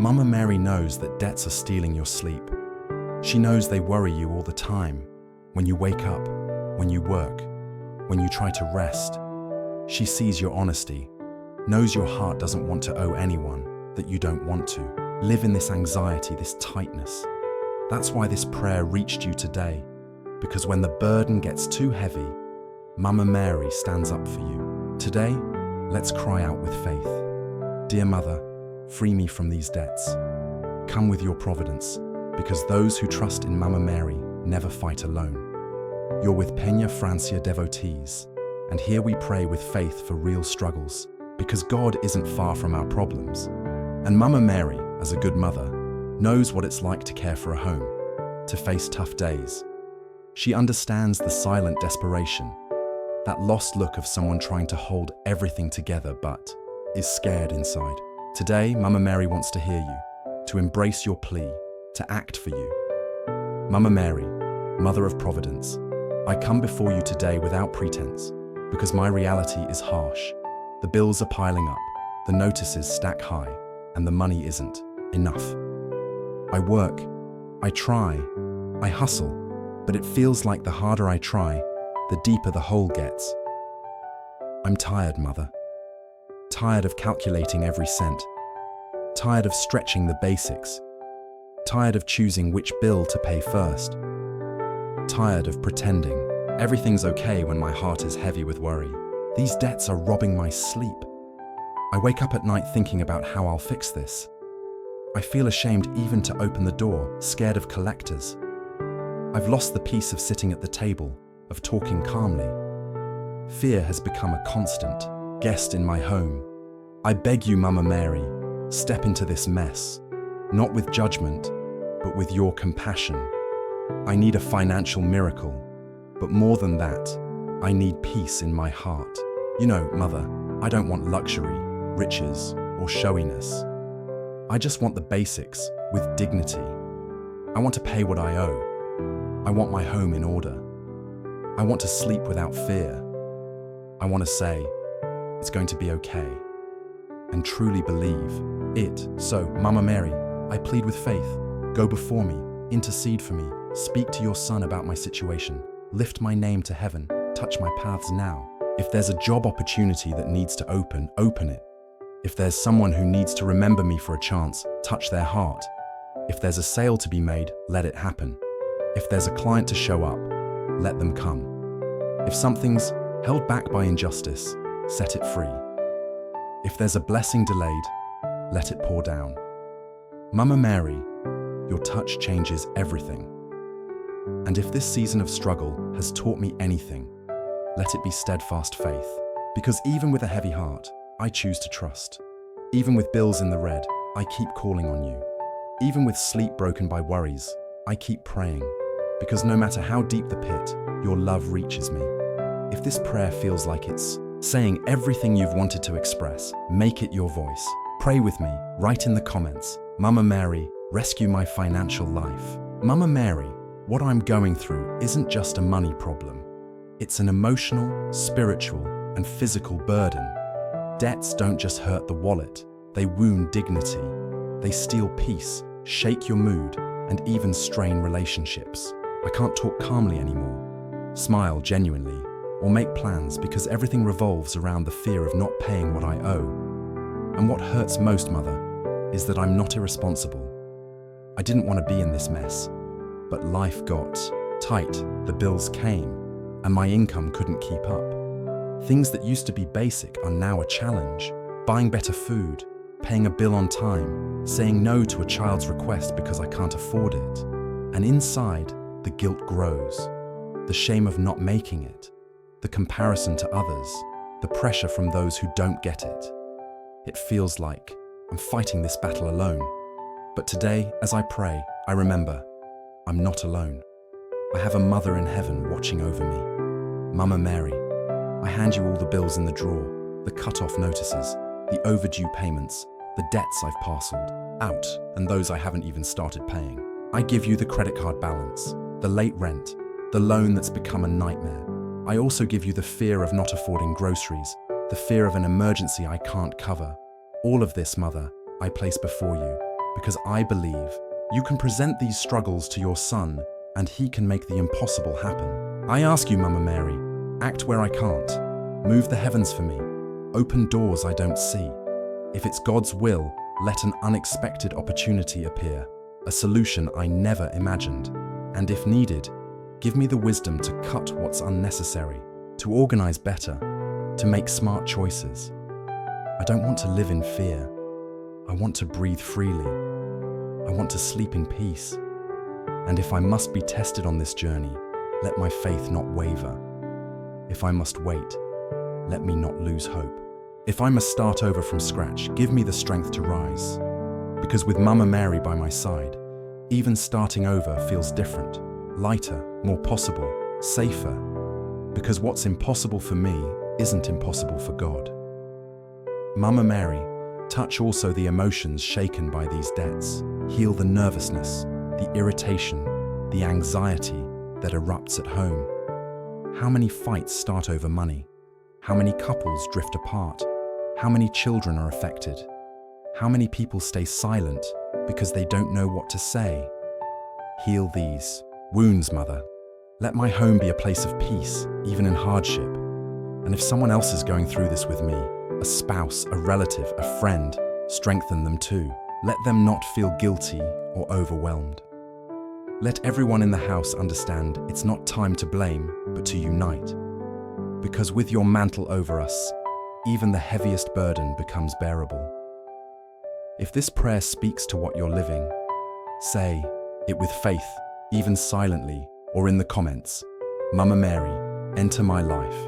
Mama Mary knows that debts are stealing your sleep. She knows they worry you all the time, when you wake up, when you work, when you try to rest. She sees your honesty, knows your heart doesn't want to owe anyone, that you don't want to live in this anxiety, this tightness. That's why this prayer reached you today, because when the burden gets too heavy, Mama Mary stands up for you. Today, let's cry out with faith. Dear Mother, free me from these debts. Come with your providence, because those who trust in Mama Mary never fight alone. You're with Peña Francia devotees, and here we pray with faith for real struggles, because God isn't far from our problems. And Mama Mary, as a good mother, knows what it's like to care for a home, to face tough days. She understands the silent desperation, that lost look of someone trying to hold everything together but is scared inside. Today, Mama Mary wants to hear you, to embrace your plea, to act for you. Mama Mary, Mother of Providence, I come before you today without pretense, because my reality is harsh. The bills are piling up, the notices stack high, and the money isn't enough. I work, I try, I hustle, but it feels like the harder I try, the deeper the hole gets. I'm tired, Mother. Tired of calculating every cent. Tired of stretching the basics. Tired of choosing which bill to pay first. Tired of pretending everything's okay when my heart is heavy with worry. These debts are robbing my sleep. I wake up at night thinking about how I'll fix this. I feel ashamed even to open the door, scared of collectors. I've lost the peace of sitting at the table, of talking calmly. Fear has become a constant guest in my home. I beg you, Mama Mary, step into this mess, not with judgment, but with your compassion. I need a financial miracle, but more than that, I need peace in my heart. You know, Mother, I don't want luxury, riches, or showiness. I just want the basics with dignity. I want to pay what I owe. I want my home in order. I want to sleep without fear. I want to say, it's going to be okay, and truly believe it. So, Mama Mary, I plead with faith. Go before me, intercede for me, speak to your Son about my situation, lift my name to heaven, touch my paths now. If there's a job opportunity that needs to open it. If there's someone who needs to remember me for a chance, touch their heart. If there's a sale to be made, let it happen. If there's a client to show up, let them come. If something's held back by injustice, set it free. If there's a blessing delayed, let it pour down. Mama Mary, your touch changes everything. And if this season of struggle has taught me anything, let it be steadfast faith. Because even with a heavy heart, I choose to trust. Even with bills in the red, I keep calling on you. Even with sleep broken by worries, I keep praying. Because no matter how deep the pit, your love reaches me. If this prayer feels like it's saying everything you've wanted to express, make it your voice. Pray with me, write in the comments, Mama Mary, rescue my financial life. Mama Mary, what I'm going through isn't just a money problem. It's an emotional, spiritual, and physical burden. Debts don't just hurt the wallet, they wound dignity. They steal peace, shake your mood, and even strain relationships. I can't talk calmly anymore, smile genuinely, or make plans because everything revolves around the fear of not paying what I owe. And what hurts most, Mother, is that I'm not irresponsible. I didn't want to be in this mess, but life got tight, the bills came, and my income couldn't keep up. Things that used to be basic are now a challenge. Buying better food, paying a bill on time, saying no to a child's request because I can't afford it. And inside, the guilt grows. The shame of not making it, the comparison to others, the pressure from those who don't get it. It feels like I'm fighting this battle alone. But today, as I pray, I remember I'm not alone. I have a Mother in heaven watching over me. Mama Mary, I hand you all the bills in the drawer, the cut-off notices, the overdue payments, the debts I've parceled out, and those I haven't even started paying. I give you the credit card balance, the late rent, the loan that's become a nightmare. I also give you the fear of not affording groceries, the fear of an emergency I can't cover. All of this, Mother, I place before you. because I believe you can present these struggles to your son and he can make the impossible happen. I ask you, Mama Mary, act where I can't. Move the heavens for me. Open doors I don't see. If it's God's will, let an unexpected opportunity appear, a solution I never imagined. And if needed, give me the wisdom to cut what's unnecessary, to organize better, to make smart choices. I don't want to live in fear. I want to breathe freely. I want to sleep in peace. And if I must be tested on this journey, let my faith not waver. If I must wait, let me not lose hope. If I must start over from scratch, give me the strength to rise. Because with Mama Mary by my side, even starting over feels different, lighter, more possible, safer. Because what's impossible for me isn't impossible for God. Mama Mary, touch also the emotions shaken by these debts. Heal the nervousness, the irritation, the anxiety that erupts at home. How many fights start over money? How many couples drift apart? How many children are affected? How many people stay silent because they don't know what to say? Heal these wounds, Mother. Let my home be a place of peace, even in hardship. And if someone else is going through this with me, a spouse, a relative, a friend, strengthen them too. Let them not feel guilty or overwhelmed. Let everyone in the house understand it's not time to blame, but to unite. Because with your mantle over us, even the heaviest burden becomes bearable. If this prayer speaks to what you're living, say it with faith, even silently, or in the comments. Mama Mary, enter my life.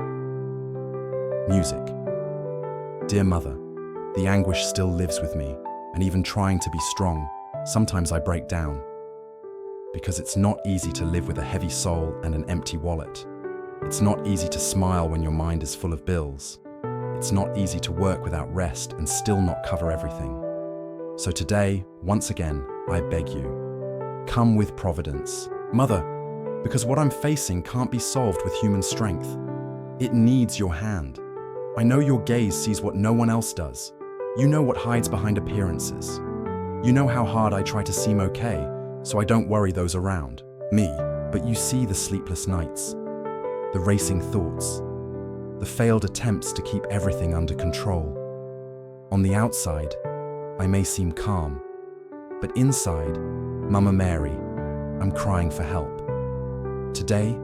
Music. Dear Mother, the anguish still lives with me, and even trying to be strong, sometimes I break down. Because it's not easy to live with a heavy soul and an empty wallet. It's not easy to smile when your mind is full of bills. It's not easy to work without rest and still not cover everything. So today, once again, I beg you, come with providence. Mother, because what I'm facing can't be solved with human strength. It needs your hand. I know your gaze sees what no one else does. You know what hides behind appearances. You know how hard I try to seem okay, so I don't worry those around me, but you see the sleepless nights, the racing thoughts, the failed attempts to keep everything under control. On the outside, I may seem calm, but inside, Mama Mary, I'm crying for help. Today,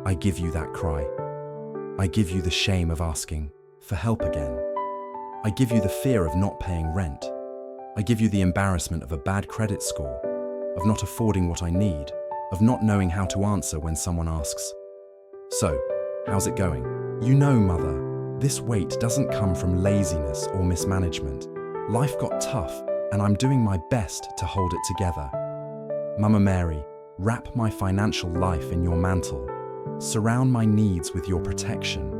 I give you that cry. I give you the shame of asking for help again. I give you the fear of not paying rent. I give you the embarrassment of a bad credit score, of not affording what I need, of not knowing how to answer when someone asks, "So, how's it going?" You know, Mother, this weight doesn't come from laziness or mismanagement. Life got tough, and I'm doing my best to hold it together. Mama Mary, wrap my financial life in your mantle. Surround my needs with your protection.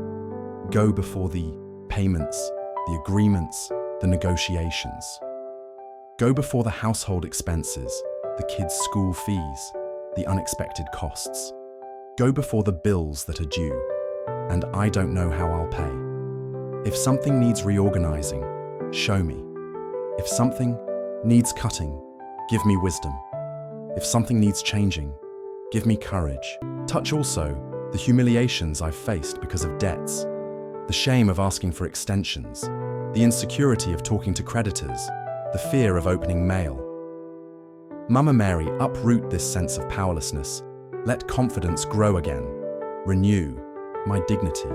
Go before the payments, the agreements, the negotiations. Go before the household expenses, the kids' school fees, the unexpected costs. Go before the bills that are due, and I don't know how I'll pay. If something needs reorganizing, show me. If something needs cutting, give me wisdom. If something needs changing, give me courage. Touch also the humiliations I've faced because of debts, the shame of asking for extensions, the insecurity of talking to creditors, the fear of opening mail. Mama Mary, uproot this sense of powerlessness. Let confidence grow again. Renew my dignity.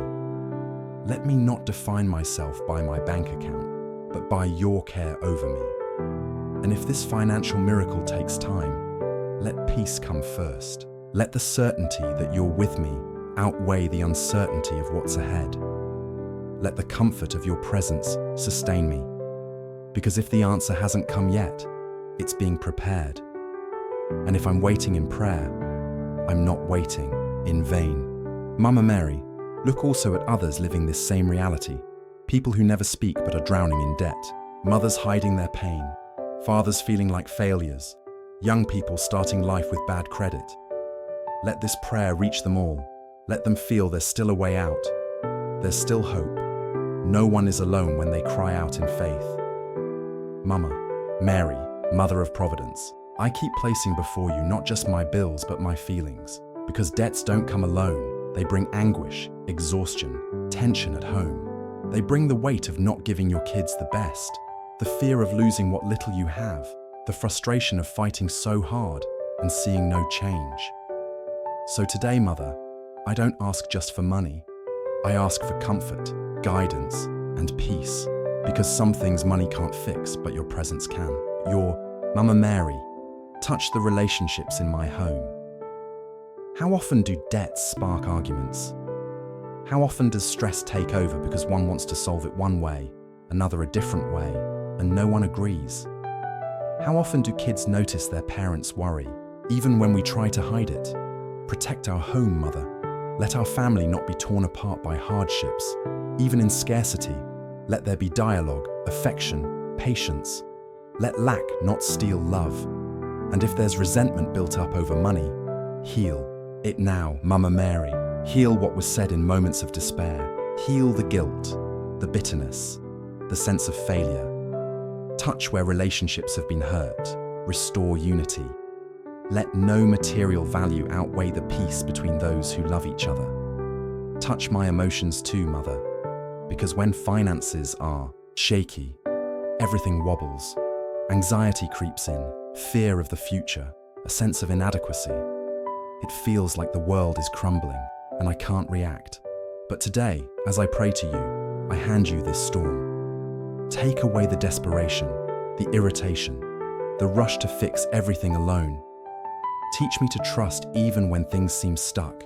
Let me not define myself by my bank account, but by your care over me. And if this financial miracle takes time, let peace come first. Let the certainty that you're with me outweigh the uncertainty of what's ahead. Let the comfort of your presence sustain me. Because if the answer hasn't come yet, it's being prepared. And if I'm waiting in prayer, I'm not waiting in vain. Mama Mary, look also at others living this same reality. People who never speak but are drowning in debt. Mothers hiding their pain. Fathers feeling like failures. Young people starting life with bad credit. Let this prayer reach them all. Let them feel there's still a way out. There's still hope. No one is alone when they cry out in faith. Mama Mary, Mother of Providence, I keep placing before you not just my bills but my feelings, because debts don't come alone. They bring anguish, exhaustion, tension at home. They bring the weight of not giving your kids the best, the fear of losing what little you have, the frustration of fighting so hard and seeing no change. So today, Mother, I don't ask just for money. I ask for comfort, guidance, and peace, because some things money can't fix, but your presence can. Your Mama Mary, touch the relationships in my home. How often do debts spark arguments? How often does stress take over because one wants to solve it one way, another a different way, and no one agrees? How often do kids notice their parents worry, even when we try to hide it? Protect our home, Mother. Let our family not be torn apart by hardships. Even in scarcity, let there be dialogue, affection, patience. Let lack not steal love. And if there's resentment built up over money, heal it now, Mama Mary. Heal what was said in moments of despair. Heal the guilt, the bitterness, the sense of failure. Touch where relationships have been hurt. Restore unity. Let no material value outweigh the peace between those who love each other. Touch my emotions too, Mother, because when finances are shaky, everything wobbles. Anxiety creeps in, fear of the future, a sense of inadequacy. It feels like the world is crumbling and I can't react. But today, as I pray to you, I hand you this storm. Take away the desperation, the irritation, the rush to fix everything alone. Teach me to trust even when things seem stuck.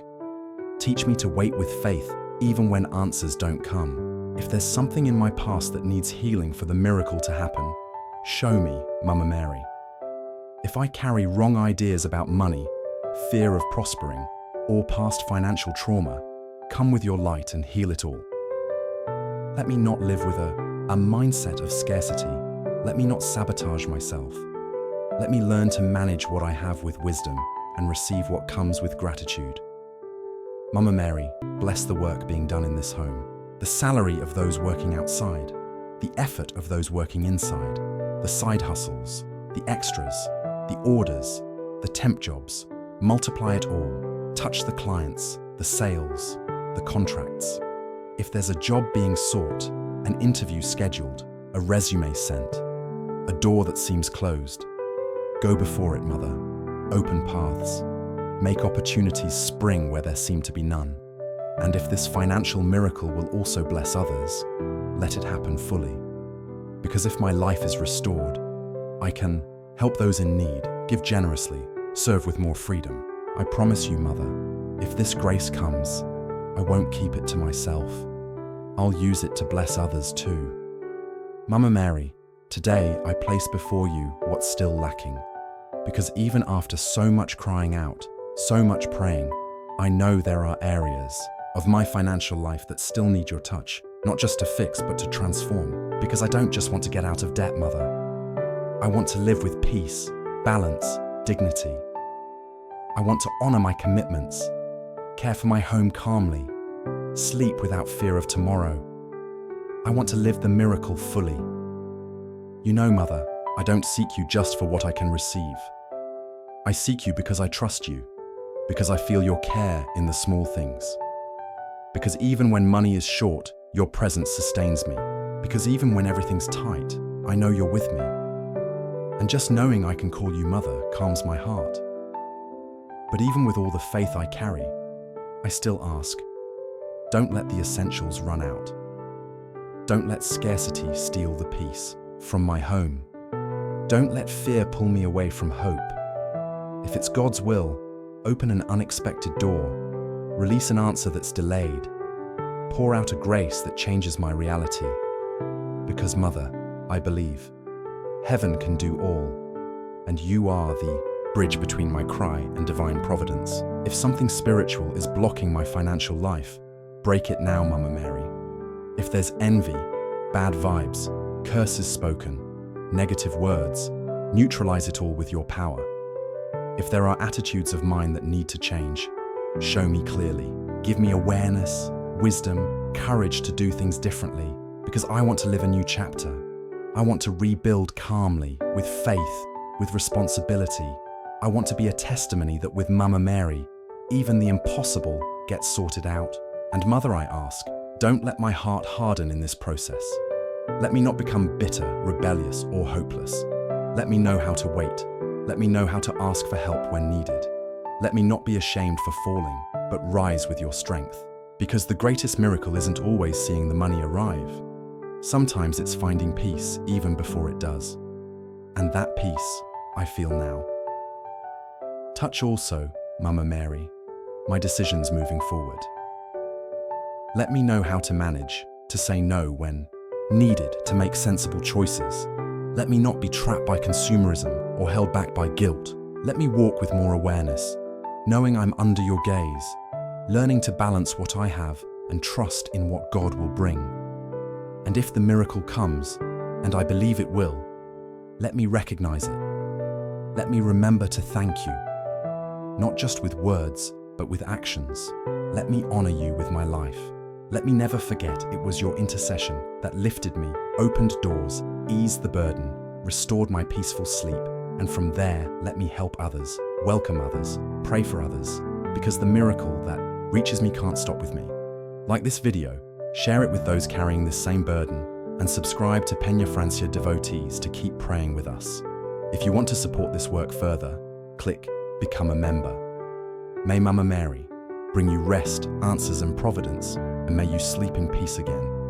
Teach me to wait with faith even when answers don't come. If there's something in my past that needs healing for the miracle to happen, show me, Mama Mary. If I carry wrong ideas about money, fear of prospering, or past financial trauma, come with your light and heal it all. Let me not live with a mindset of scarcity. Let me not sabotage myself. Let me learn to manage what I have with wisdom and receive what comes with gratitude. Mama Mary, bless the work being done in this home, the salary of those working outside, the effort of those working inside, the side hustles, the extras, the orders, the temp jobs. Multiply it all. Touch the clients, the sales, the contracts. If there's a job being sought, an interview scheduled, a resume sent, a door that seems closed, go before it, Mother. Open paths. Make opportunities spring where there seem to be none. And if this financial miracle will also bless others, let it happen fully. Because if my life is restored, I can help those in need, give generously, serve with more freedom. I promise you, Mother, if this grace comes, I won't keep it to myself. I'll use it to bless others too. Mama Mary, today I place before you what's still lacking. Because even after so much crying out, so much praying, I know there are areas of my financial life that still need your touch, not just to fix, but to transform. Because I don't just want to get out of debt, Mother. I want to live with peace, balance, dignity. I want to honor my commitments, care for my home calmly, sleep without fear of tomorrow. I want to live the miracle fully. You know, Mother, I don't seek you just for what I can receive. I seek you because I trust you, because I feel your care in the small things. Because even when money is short, your presence sustains me. Because even when everything's tight, I know you're with me. And just knowing I can call you Mother calms my heart. But even with all the faith I carry, I still ask, don't let the essentials run out. Don't let scarcity steal the peace from my home. Don't let fear pull me away from hope. If it's God's will, open an unexpected door, release an answer that's delayed, pour out a grace that changes my reality. Because, Mother, I believe, heaven can do all, and you are the bridge between my cry and divine providence. If something spiritual is blocking my financial life, break it now, Mama Mary. If there's envy, bad vibes, curses spoken, negative words, neutralize it all with your power. If there are attitudes of mine that need to change, show me clearly. Give me awareness, wisdom, courage to do things differently, because I want to live a new chapter. I want to rebuild calmly, with faith, with responsibility. I want to be a testimony that with Mama Mary, even the impossible gets sorted out. And Mother, I ask, don't let my heart harden in this process. Let me not become bitter, rebellious, or hopeless. Let me know how to wait. Let me know how to ask for help when needed. Let me not be ashamed for falling, but rise with your strength. Because the greatest miracle isn't always seeing the money arrive. Sometimes it's finding peace even before it does. And that peace I feel now. Touch also, Mama Mary, my decisions moving forward. Let me know how to manage, to say no when needed, to make sensible choices. Let me not be trapped by consumerism or held back by guilt. Let me walk with more awareness, knowing I'm under your gaze, learning to balance what I have and trust in what God will bring. And if the miracle comes, and I believe it will, let me recognize it. Let me remember to thank you, not just with words, but with actions. Let me honor you with my life. Let me never forget it was your intercession that lifted me, opened doors, eased the burden, restored my peaceful sleep, and from there, let me help others, welcome others, pray for others, because the miracle that reaches me can't stop with me. Like this video, share it with those carrying this same burden, and subscribe to Peña Francia Devotees to keep praying with us. If you want to support this work further, click Become a Member. May Mama Mary bring you rest, answers, and providence, and may you sleep in peace again.